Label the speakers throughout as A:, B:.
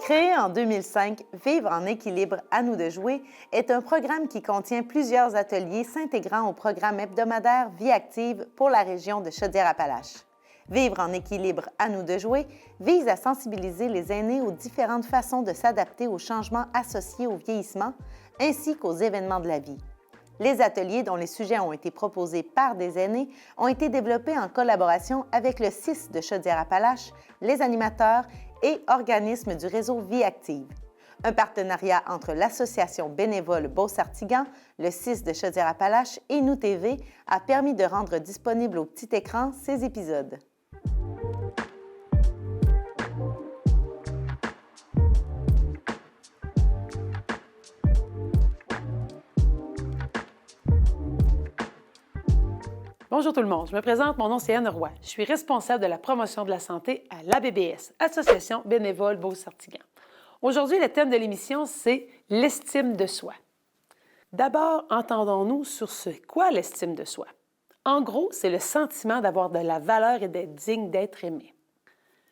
A: Créé en 2005, Vivre en équilibre, à nous de jouer est un programme qui contient plusieurs ateliers s'intégrant au programme hebdomadaire Vie active pour la région de Chaudière-Appalaches. Vivre en équilibre, à nous de jouer vise à sensibiliser les aînés aux différentes façons de s'adapter aux changements associés au vieillissement ainsi qu'aux événements de la vie. Les ateliers dont les sujets ont été proposés par des aînés ont été développés en collaboration avec le CIS de Chaudière-Appalaches, les animateurs et organismes du réseau Vie active. Un partenariat entre l'association bénévole Beauce-Artigan, le CIS de Chaudière-Appalaches et Nous TV a permis de rendre disponibles au petit écran ces épisodes.
B: Bonjour tout le monde, je me présente, mon nom c'est Anne Roy. Je suis responsable de la promotion de la santé à l'ABBS, Association bénévole Beauce-Artigan. Aujourd'hui, le thème de l'émission, c'est l'estime de soi. D'abord, entendons-nous sur ce qu'est l'estime de soi. En gros, c'est le sentiment d'avoir de la valeur et d'être digne d'être aimé.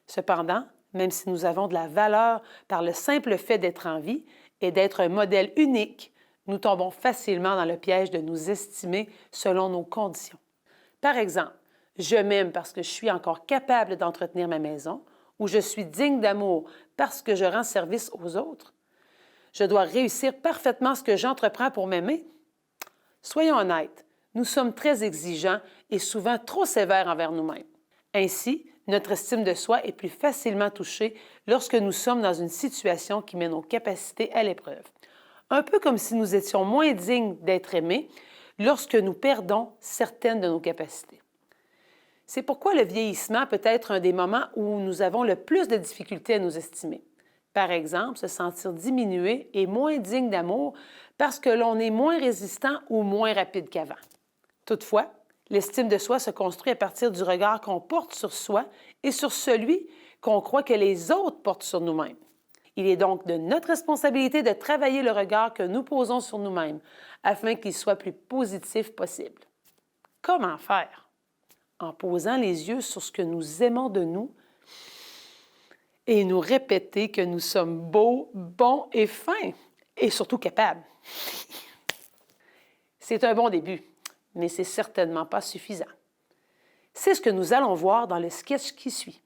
B: Cependant, même si nous avons de la valeur par le simple fait d'être en vie et d'être un modèle unique, nous tombons facilement dans le piège de nous estimer selon nos conditions. Par exemple, je m'aime parce que je suis encore capable d'entretenir ma maison ou je suis digne d'amour parce que je rends service aux autres. Je dois réussir parfaitement ce que j'entreprends pour m'aimer. Soyons honnêtes, nous sommes très exigeants et souvent trop sévères envers nous-mêmes. Ainsi, notre estime de soi est plus facilement touchée lorsque nous sommes dans une situation qui met nos capacités à l'épreuve. Un peu comme si nous étions moins dignes d'être aimés lorsque nous perdons certaines de nos capacités. C'est pourquoi le vieillissement peut être un des moments où nous avons le plus de difficultés à nous estimer. Par exemple, se sentir diminué et moins digne d'amour parce que l'on est moins résistant ou moins rapide qu'avant. Toutefois, l'estime de soi se construit à partir du regard qu'on porte sur soi et sur celui qu'on croit que les autres portent sur nous-mêmes. Il est donc de notre responsabilité de travailler le regard que nous posons sur nous-mêmes afin qu'il soit plus positif possible. Comment faire? En posant les yeux sur ce que nous aimons de nous et nous répéter que nous sommes beaux, bons et fins, et surtout capables. C'est un bon début, mais c'est certainement pas suffisant. C'est ce que nous allons voir dans le sketch qui suit.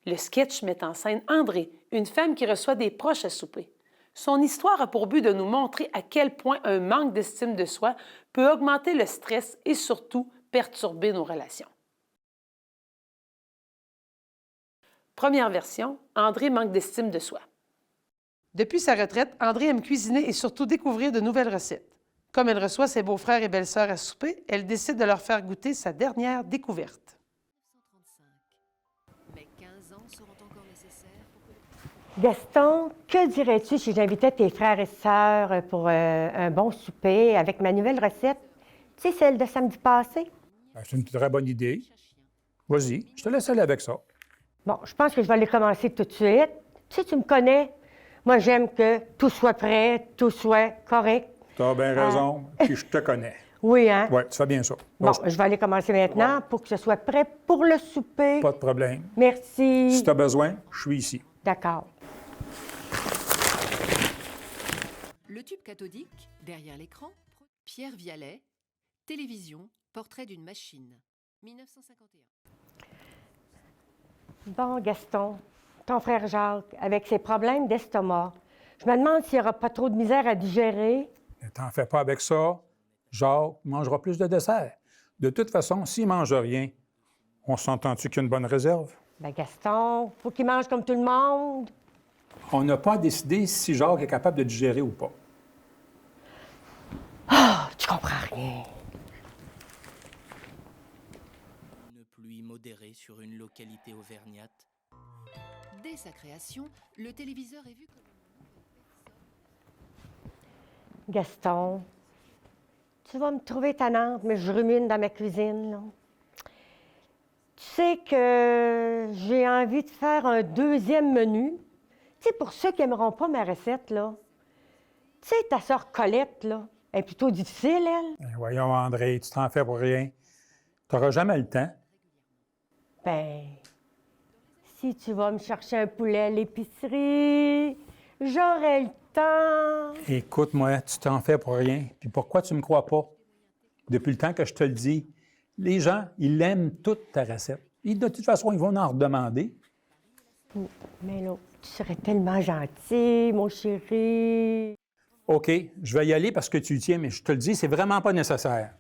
B: Le sketch met en scène André, une femme qui reçoit des proches à souper. Son histoire a pour but de nous montrer à quel point un manque d'estime de soi peut augmenter le stress et surtout perturber nos relations. Première version, André manque d'estime de soi. Depuis sa retraite, André aime cuisiner et surtout découvrir de nouvelles recettes. Comme elle reçoit ses beaux-frères et belles-sœurs à souper, elle décide de leur faire goûter sa dernière découverte.
C: Gaston, que dirais-tu si j'invitais tes frères et sœurs pour un bon souper avec ma nouvelle recette? Tu sais, celle de samedi passé?
D: C'est une très bonne idée. Vas-y, je te laisse aller avec ça.
C: Bon, je pense que je vais aller commencer tout de suite. Tu sais, tu me connais. Moi, j'aime que tout soit prêt, tout soit correct.
D: Tu as bien raison, puis je te connais.
C: Oui, hein?
D: Oui, tu fais bien ça.
C: Bon, je vais aller commencer maintenant pour que ce soit prêt pour le souper.
D: Pas de problème.
C: Merci.
D: Si tu as besoin, je suis ici.
C: D'accord.
E: Le tube cathodique, derrière l'écran, Pierre Vialet, télévision, portrait d'une machine, 1951.
C: Bon, Gaston, ton frère Jacques, avec ses problèmes d'estomac, je me demande s'il n'y aura pas trop de misère à digérer.
D: Ne t'en fais pas avec ça. Jacques mangera plus de dessert. De toute façon, s'il ne mange rien, on s'entend-tu qu'il y a une bonne réserve?
C: Ben, Gaston, faut qu'il mange comme tout le monde.
D: On n'a pas décidé si Jacques est capable de digérer ou pas.
C: Ah, tu comprends rien.
F: Une pluie modérée sur une localité auvergnate.
E: Dès sa création, le téléviseur est vu comme
C: Gaston, tu vas me trouver tannante, mais je rumine dans ma cuisine, là. Tu sais que j'ai envie de faire un deuxième menu. Tu sais, pour ceux qui n'aimeront pas ma recette, là. Tu sais, ta sœur Colette, là, elle est plutôt difficile, elle.
D: Ben voyons, André, tu t'en fais pour rien. Tu n'auras jamais le temps.
C: Ben, si tu vas me chercher un poulet à l'épicerie, j'aurai le temps.
D: Écoute-moi, tu t'en fais pour rien. Puis pourquoi tu me crois pas? Depuis le temps que je te le dis, les gens, ils aiment toute ta recette. Et de toute façon, ils vont en redemander.
C: Mais là, tu serais tellement gentil, mon chéri.
D: OK, je vais y aller parce que tu y tiens, mais je te le dis, c'est vraiment pas nécessaire.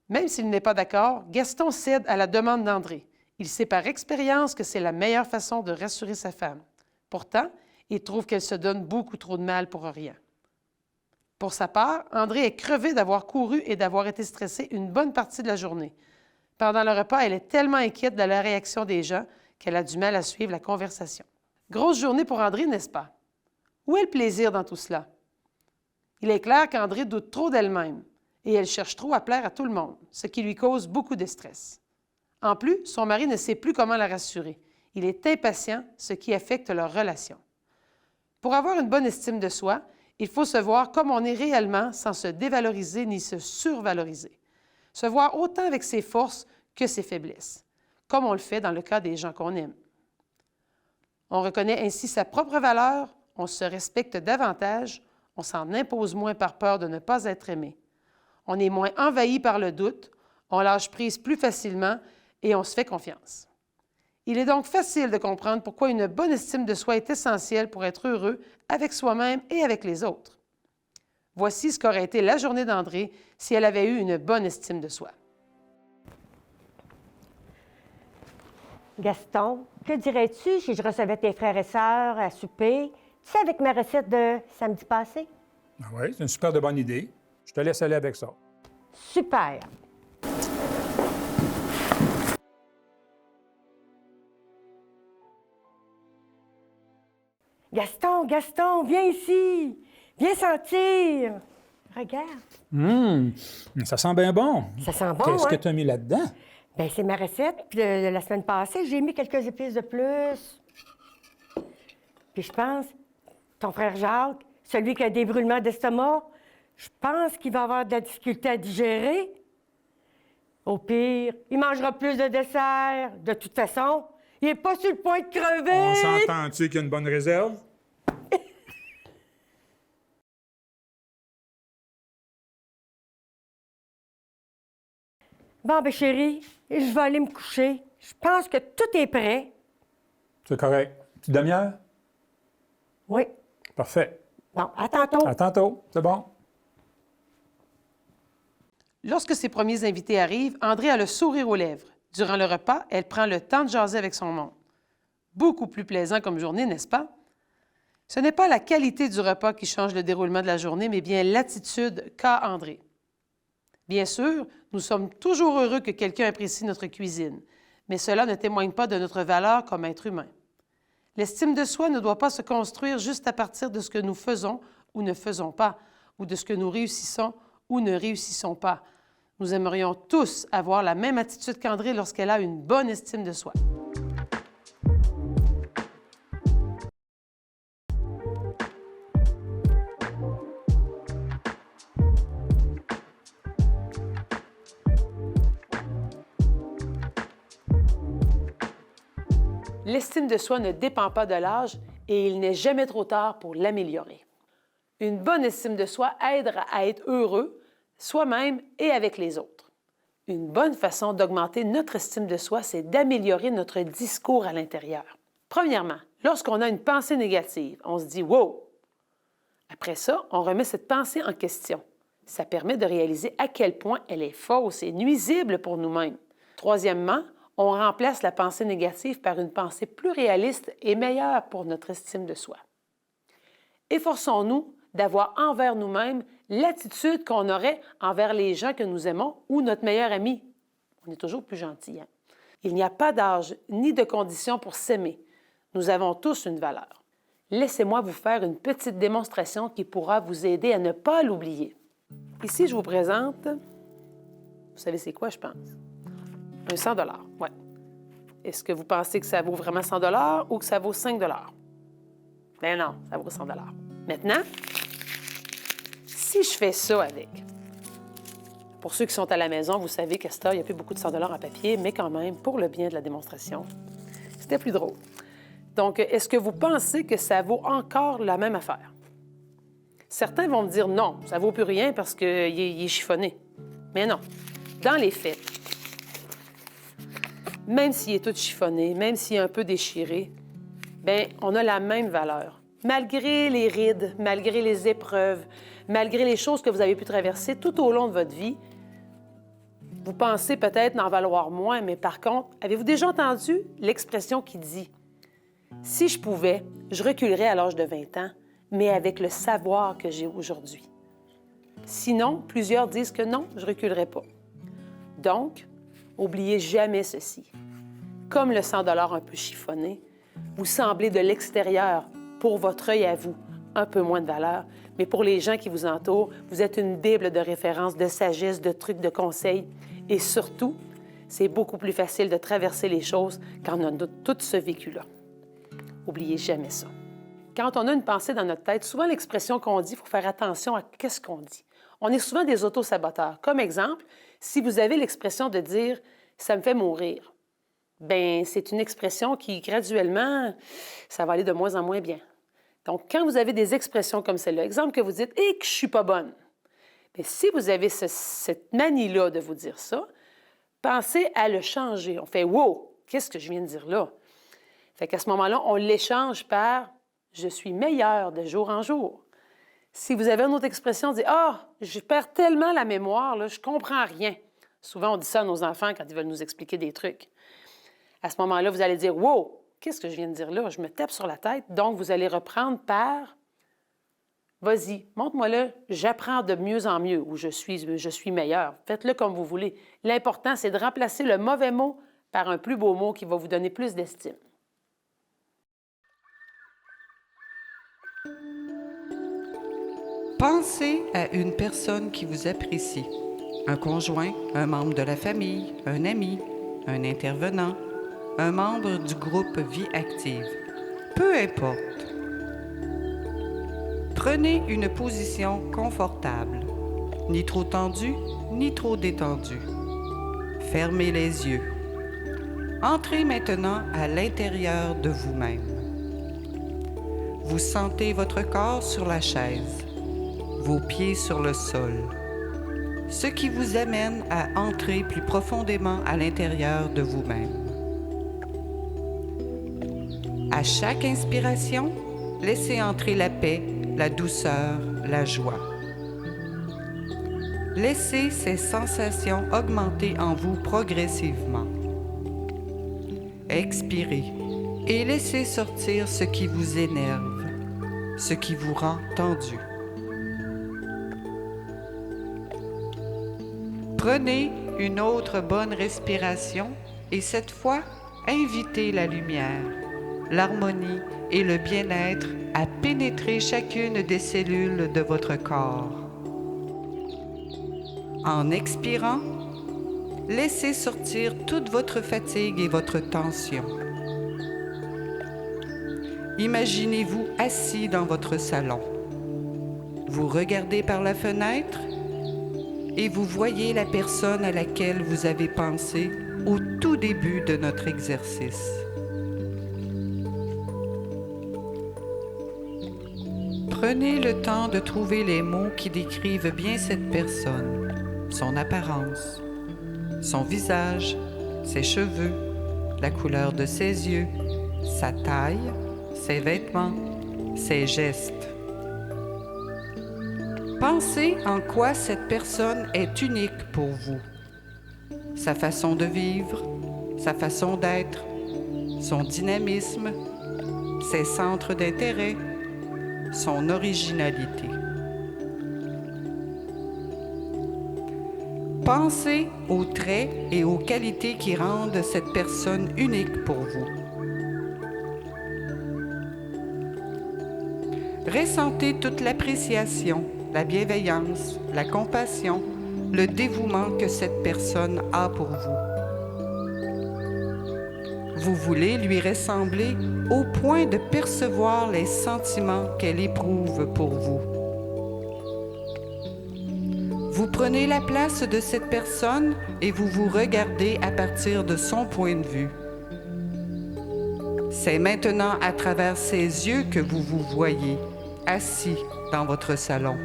B: Même s'il n'est pas d'accord, Gaston cède à la demande d'André. Il sait par expérience que c'est la meilleure façon de rassurer sa femme. Pourtant, il trouve qu'elle se donne beaucoup trop de mal pour rien. Pour sa part, André est crevé d'avoir couru et d'avoir été stressé une bonne partie de la journée. Pendant le repas, elle est tellement inquiète de la réaction des gens qu'elle a du mal à suivre la conversation. Grosse journée pour André, n'est-ce pas? Où est le plaisir dans tout cela? Il est clair qu'André doute trop d'elle-même et elle cherche trop à plaire à tout le monde, ce qui lui cause beaucoup de stress. En plus, son mari ne sait plus comment la rassurer. Il est impatient, ce qui affecte leur relation. Pour avoir une bonne estime de soi, il faut se voir comme on est réellement sans se dévaloriser ni se survaloriser. Se voir autant avec ses forces que ses faiblesses, comme on le fait dans le cas des gens qu'on aime. On reconnaît ainsi sa propre valeur, on se respecte davantage, on s'en impose moins par peur de ne pas être aimé. On est moins envahi par le doute, on lâche prise plus facilement et on se fait confiance. Il est donc facile de comprendre pourquoi une bonne estime de soi est essentielle pour être heureux avec soi-même et avec les autres. Voici ce qu'aurait été la journée d'André si elle avait eu une bonne estime de soi.
C: Gaston, que dirais-tu si je recevais tes frères et sœurs à souper, tu sais, avec ma recette de samedi passé?
D: Ah oui, c'est une super de bonne idée. Je te laisse aller avec ça.
C: Super! Gaston, Gaston, viens ici! Viens sentir! Regarde.
D: Ça sent bien bon.
C: Ça sent bon,
D: Qu'est-ce
C: hein?
D: que tu as mis là-dedans?
C: Bien, c'est ma recette. Puis de la semaine passée, j'ai mis quelques épices de plus. Puis je pense, ton frère Jacques, celui qui a des brûlements d'estomac, je pense qu'il va avoir de la difficulté à digérer. Au pire, il mangera plus de dessert. De toute façon, il n'est pas sur le point de crever.
D: On s'entend-tu qu'il y a une bonne réserve?
C: Bon, ben chérie, je vais aller me coucher. Je pense que tout est prêt.
D: C'est correct. Petite demi-heure?
C: Oui.
D: Parfait.
C: Bon, à tantôt.
D: À tantôt. C'est bon?
B: Lorsque ses premiers invités arrivent, André a le sourire aux lèvres. Durant le repas, elle prend le temps de jaser avec son monde. Beaucoup plus plaisant comme journée, n'est-ce pas? Ce n'est pas la qualité du repas qui change le déroulement de la journée, mais bien l'attitude qu'a André. Bien sûr, nous sommes toujours heureux que quelqu'un apprécie notre cuisine, mais cela ne témoigne pas de notre valeur comme être humain. L'estime de soi ne doit pas se construire juste à partir de ce que nous faisons ou ne faisons pas, ou de ce que nous réussissons ou ne réussissons pas. Nous aimerions tous avoir la même attitude qu'André lorsqu'elle a une bonne estime de soi. L'estime de soi ne dépend pas de l'âge et il n'est jamais trop tard pour l'améliorer. Une bonne estime de soi aide à être heureux, soi-même et avec les autres. Une bonne façon d'augmenter notre estime de soi, c'est d'améliorer notre discours à l'intérieur. Premièrement, lorsqu'on a une pensée négative, on se dit « wow ». Après ça, on remet cette pensée en question. Ça permet de réaliser à quel point elle est fausse et nuisible pour nous-mêmes. Troisièmement, on remplace la pensée négative par une pensée plus réaliste et meilleure pour notre estime de soi. Efforçons-nous d'avoir envers nous-mêmes l'attitude qu'on aurait envers les gens que nous aimons ou notre meilleur ami. On est toujours plus gentil, hein? Il n'y a pas d'âge ni de condition pour s'aimer. Nous avons tous une valeur. Laissez-moi vous faire une petite démonstration qui pourra vous aider à ne pas l'oublier. Ici, je vous présente, vous savez c'est quoi, je pense? Un 100 $, oui. Est-ce que vous pensez que ça vaut vraiment 100 $ ou que ça vaut 5 $? Ben non, ça vaut 100 $. Maintenant, si je fais ça avec, Pour ceux qui sont à la maison, vous savez qu'à cette heure, il n'y a plus beaucoup de 100 $ en papier, mais quand même, pour le bien de la démonstration, c'était plus drôle. Donc, est-ce que vous pensez que ça vaut encore la même affaire? Certains vont me dire non, ça ne vaut plus rien parce qu'il est chiffonné. Mais non, dans les faits, même s'il est tout chiffonné, même s'il est un peu déchiré, bien, on a la même valeur. Malgré les rides, malgré les épreuves, malgré les choses que vous avez pu traverser tout au long de votre vie, vous pensez peut-être n'en valoir moins, mais par contre, avez-vous déjà entendu l'expression qui dit « Si je pouvais, je reculerais à l'âge de 20 ans, mais avec le savoir que j'ai aujourd'hui. » Sinon, plusieurs disent que non, je ne reculerai pas. Donc, n'oubliez jamais ceci. Comme le 100 $ un peu chiffonné, vous semblez de l'extérieur, pour votre œil à vous, un peu moins de valeur, mais pour les gens qui vous entourent, vous êtes une bible de référence, de sagesse, de trucs, de conseils. Et surtout, c'est beaucoup plus facile de traverser les choses quand on a tout ce vécu-là. N'oubliez jamais ça. Quand on a une pensée dans notre tête, souvent l'expression qu'on dit, il faut faire attention à qu'est-ce qu'on dit. On est souvent des autosaboteurs. Comme exemple, si vous avez l'expression de dire « ça me fait mourir », bien, c'est une expression qui, graduellement, ça va aller de moins en moins bien. Donc, quand vous avez des expressions comme celle-là, exemple que vous dites « et que je suis pas bonne », bien, si vous avez cette manie-là de vous dire ça, pensez à le changer. On fait « wow, qu'est-ce que je viens de dire là? » Fait qu'à ce moment-là, on l'échange par « je suis meilleure de jour en jour ». Si vous avez une autre expression, dites « ah, je perds tellement la mémoire, là, je comprends rien ». Souvent, on dit ça à nos enfants quand ils veulent nous expliquer des trucs. À ce moment-là, vous allez dire « wow, qu'est-ce que je viens de dire là? Je me tape sur la tête. » Donc, vous allez reprendre par « vas-y, montre-moi-le, j'apprends de mieux en mieux » ou « je suis meilleur ». Faites-le comme vous voulez. L'important, c'est de remplacer le mauvais mot par un plus beau mot qui va vous donner plus d'estime.
G: Pensez à une personne qui vous apprécie. Un conjoint, un membre de la famille, un ami, un intervenant, un membre du groupe Vie active. Peu importe. Prenez une position confortable, ni trop tendue, ni trop détendue. Fermez les yeux. Entrez maintenant à l'intérieur de vous-même. Vous sentez votre corps sur la chaise, vos pieds sur le sol, ce qui vous amène à entrer plus profondément à l'intérieur de vous-même. À chaque inspiration, laissez entrer la paix, la douceur, la joie. Laissez ces sensations augmenter en vous progressivement. Expirez et laissez sortir ce qui vous énerve, ce qui vous rend tendu. Prenez une autre bonne respiration et cette fois, invitez la lumière, l'harmonie et le bien-être à pénétrer chacune des cellules de votre corps. En expirant, laissez sortir toute votre fatigue et votre tension. Imaginez-vous assis dans votre salon. Vous regardez par la fenêtre et vous voyez la personne à laquelle vous avez pensé au tout début de notre exercice. Prenez le temps de trouver les mots qui décrivent bien cette personne, son apparence, son visage, ses cheveux, la couleur de ses yeux, sa taille, ses vêtements, ses gestes. Pensez en quoi cette personne est unique pour vous. Sa façon de vivre, sa façon d'être, son dynamisme, ses centres d'intérêt, son originalité. Pensez aux traits et aux qualités qui rendent cette personne unique pour vous. Ressentez toute l'appréciation, la bienveillance, la compassion, le dévouement que cette personne a pour vous. Vous voulez lui ressembler au point de percevoir les sentiments qu'elle éprouve pour vous. Vous prenez la place de cette personne et vous vous regardez à partir de son point de vue. C'est maintenant à travers ses yeux que vous vous voyez, assis dans votre salon.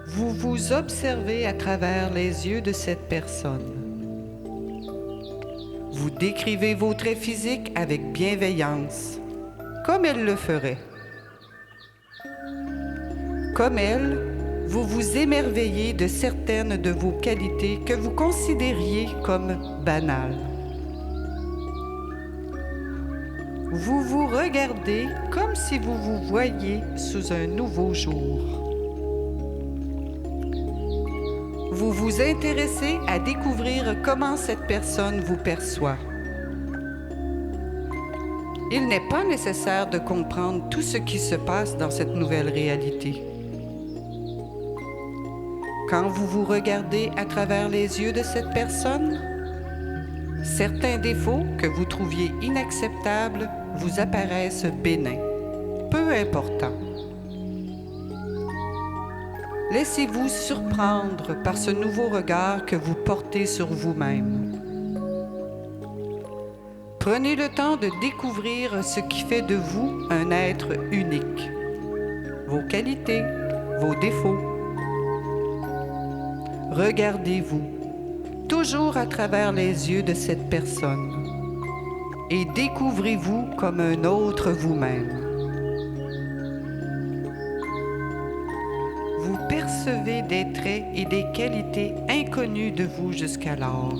G: Vous vous observez à travers les yeux de cette personne. Vous décrivez vos traits physiques avec bienveillance, comme elle le ferait. Comme elle, vous vous émerveillez de certaines de vos qualités que vous considériez comme banales. Vous vous regardez comme si vous vous voyiez sous un nouveau jour. Vous vous intéressez à découvrir comment cette personne vous perçoit. Il n'est pas nécessaire de comprendre tout ce qui se passe dans cette nouvelle réalité. Quand vous vous regardez à travers les yeux de cette personne, certains défauts que vous trouviez inacceptables vous apparaissent bénins, peu importants. Laissez-vous surprendre par ce nouveau regard que vous portez sur vous-même. Prenez le temps de découvrir ce qui fait de vous un être unique, vos qualités, vos défauts. Regardez-vous, toujours à travers les yeux de cette personne, et découvrez-vous comme un autre vous-même. Vous percevez des traits et des qualités inconnues de vous jusqu'alors.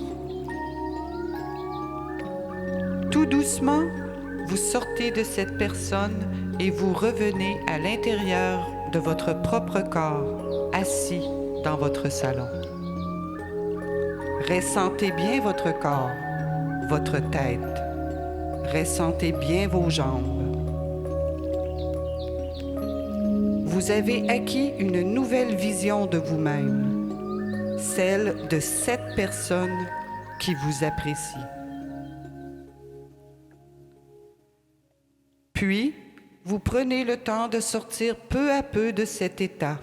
G: Tout doucement, vous sortez de cette personne et vous revenez à l'intérieur de votre propre corps, assis dans votre salon. Ressentez bien votre corps, votre tête. Ressentez bien vos jambes. Vous avez acquis une nouvelle vision de vous-même, celle de cette personne qui vous apprécie. Puis, vous prenez le temps de sortir peu à peu de cet état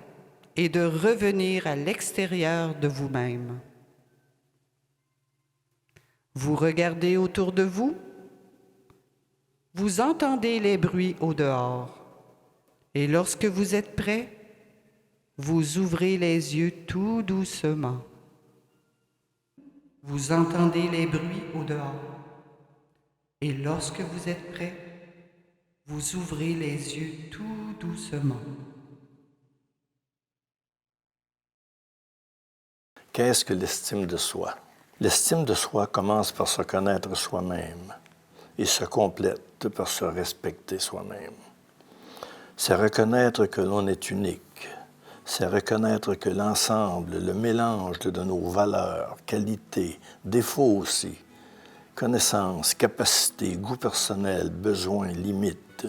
G: et de revenir à l'extérieur de vous-même. Vous regardez autour de vous, vous entendez les bruits au dehors, et lorsque vous êtes prêt, vous ouvrez les yeux tout doucement. Vous entendez les bruits au dehors, et lorsque vous êtes prêt, vous ouvrez les yeux tout doucement.
H: Qu'est-ce que l'estime de soi? L'estime de soi commence par se connaître soi-même et se complète par se respecter soi-même. C'est reconnaître que l'on est unique. C'est reconnaître que l'ensemble, le mélange de nos valeurs, qualités, défauts aussi, connaissances, capacités, goûts personnels, besoins, limites,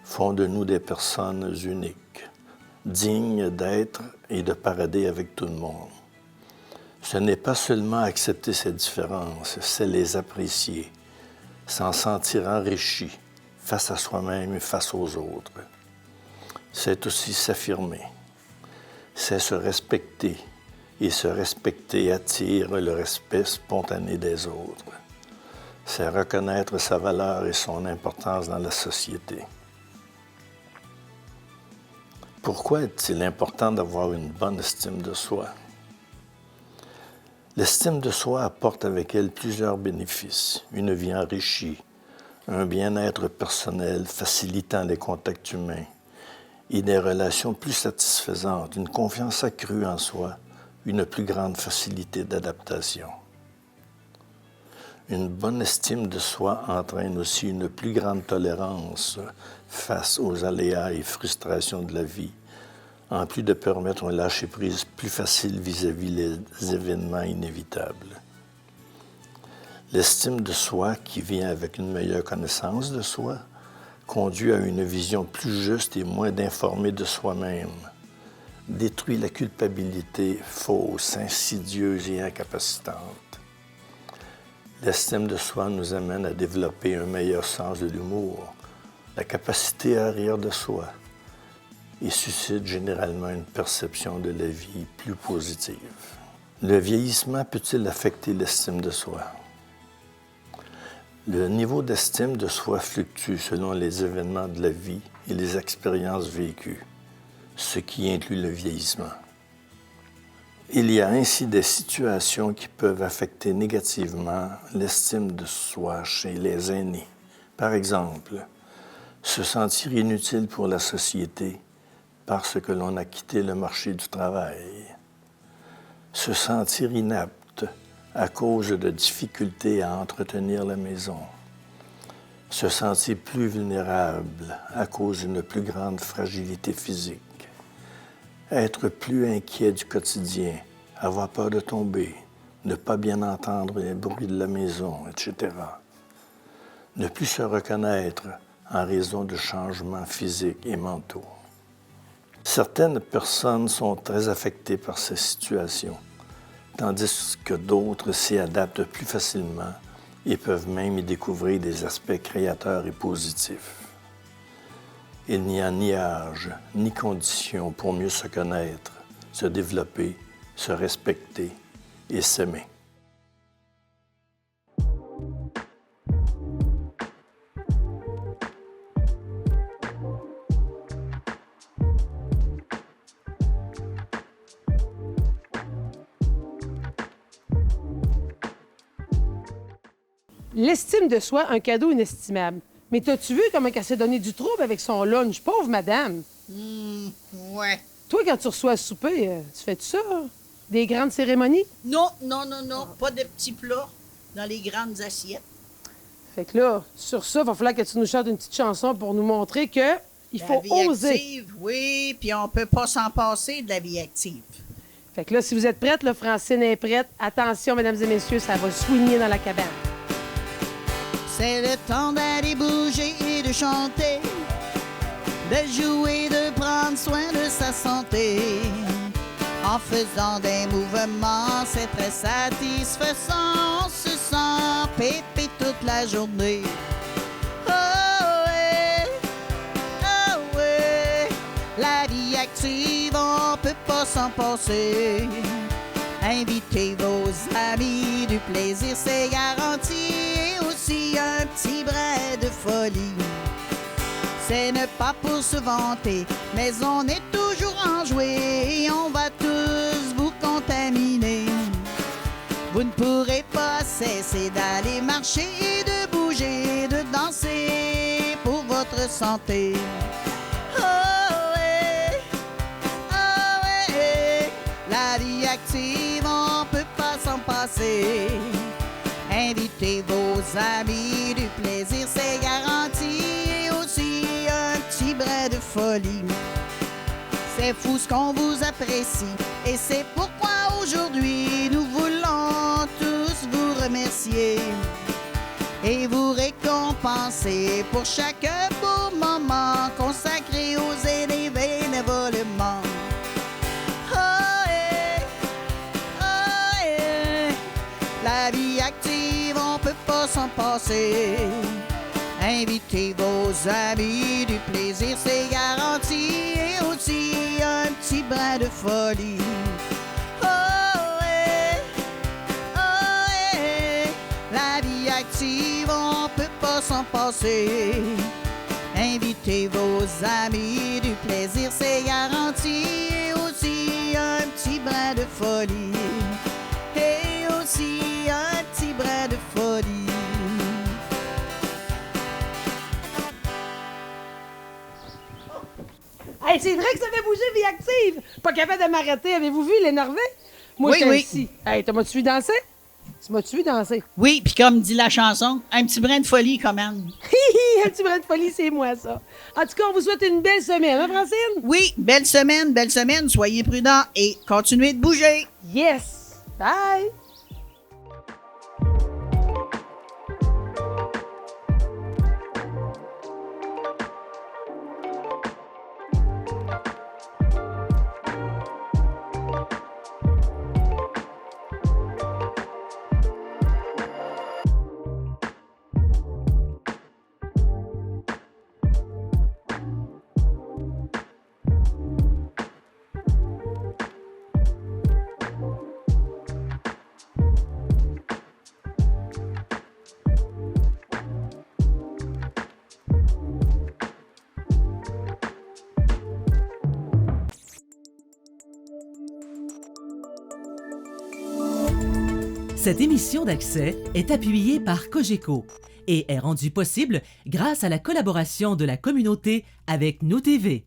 H: font de nous des personnes uniques, dignes d'être et de parader avec tout le monde. Ce n'est pas seulement accepter ces différences, c'est les apprécier, s'en sentir enrichi face à soi-même et face aux autres. C'est aussi s'affirmer, c'est se respecter, et se respecter attire le respect spontané des autres. C'est reconnaître sa valeur et son importance dans la société. Pourquoi est-il important d'avoir une bonne estime de soi? L'estime de soi apporte avec elle plusieurs bénéfices. Une vie enrichie, un bien-être personnel facilitant les contacts humains et des relations plus satisfaisantes, une confiance accrue en soi, une plus grande facilité d'adaptation. Une bonne estime de soi entraîne aussi une plus grande tolérance face aux aléas et frustrations de la vie, en plus de permettre un lâcher-prise plus facile vis-à-vis les événements inévitables. L'estime de soi, qui vient avec une meilleure connaissance de soi, conduit à une vision plus juste et moins déformée de soi-même, détruit la culpabilité fausse, insidieuse et incapacitante. L'estime de soi nous amène à développer un meilleur sens de l'humour, la capacité à rire de soi, et suscite généralement une perception de la vie plus positive. Le vieillissement peut-il affecter l'estime de soi? Le niveau d'estime de soi fluctue selon les événements de la vie et les expériences vécues, ce qui inclut le vieillissement. Il y a ainsi des situations qui peuvent affecter négativement l'estime de soi chez les aînés. Par exemple, se sentir inutile pour la société parce que l'on a quitté le marché du travail. Se sentir inapte à cause de difficultés à entretenir la maison. Se sentir plus vulnérable à cause d'une plus grande fragilité physique. Être plus inquiet du quotidien, avoir peur de tomber, ne pas bien entendre les bruits de la maison, etc. Ne plus se reconnaître en raison de changements physiques et mentaux. Certaines personnes sont très affectées par ces situations, tandis que d'autres s'y adaptent plus facilement et peuvent même y découvrir des aspects créateurs et positifs. Il n'y a ni âge, ni condition pour mieux se connaître, se développer, se respecter et s'aimer.
B: L'estime de soi, un cadeau inestimable. Mais t'as-tu vu comment elle s'est donné du trouble avec son lunch? Pauvre madame!
I: Ouais.
B: Toi, quand tu reçois à souper, tu fais-tu ça? Des grandes cérémonies?
I: Non, pas de petits plats dans les grandes assiettes.
B: Fait que là, sur ça, il va falloir que tu nous chantes une petite chanson pour nous montrer que il
I: La
B: faut
I: vie
B: oser.
I: active, oui, puis on peut pas s'en passer de la vie active.
B: Fait que là, si vous êtes prêtes, là, Francine est prête. Attention, mesdames et messieurs, ça va swinguer dans la cabane.
I: C'est le temps d'aller bouger et de chanter, de jouer, de prendre soin de sa santé. En faisant des mouvements, c'est très satisfaisant. On se sent pépé toute la journée. Oh ouais, la vie active, on peut pas s'en passer. Invitez vos amis, du plaisir c'est garanti. Et aussi un petit brin de folie. C'est ne pas pour se vanter, mais on est toujours enjoué et on va tous vous contaminer. Vous ne pourrez pas cesser d'aller marcher et de bouger, de danser pour votre santé. Oh ouais, la vie active, on peut pas s'en passer. Invitez vos amis, du plaisir c'est garanti. Et aussi un petit brin de folie. C'est fou ce qu'on vous apprécie. Et c'est pourquoi aujourd'hui nous voulons tous vous remercier. Et vous récompenser pour chaque beau moment consacré aux aînés bénévolement. La vie active, on peut pas s'en passer. Invitez vos amis, du plaisir c'est garanti. Et aussi un petit brin de folie. La vie active, on peut pas s'en passer. Invitez vos amis, du plaisir c'est garanti. Et aussi un petit brin de folie. Et aussi un petit brin de folie.
B: Hey, c'est vrai que ça fait bouger Vie active! Pas capable de m'arrêter. Avez-vous vu l'énervé? Moi,
I: Oui,
B: j'étais
I: oui.
B: ici. Hey, m'as-tu vu danser? Tu m'as-tu vu danser?
I: Oui, puis comme dit la chanson, un petit brin de folie quand même.
B: Un petit brin de folie, c'est moi, ça. En tout cas, on vous souhaite une belle semaine, hein, Francine?
I: Oui, belle semaine, soyez prudents et continuez de bouger.
B: Yes! Bye!
J: Cette émission d'Accès est appuyée par Cogeco et est rendue possible grâce à la collaboration de la communauté avec Nous TV.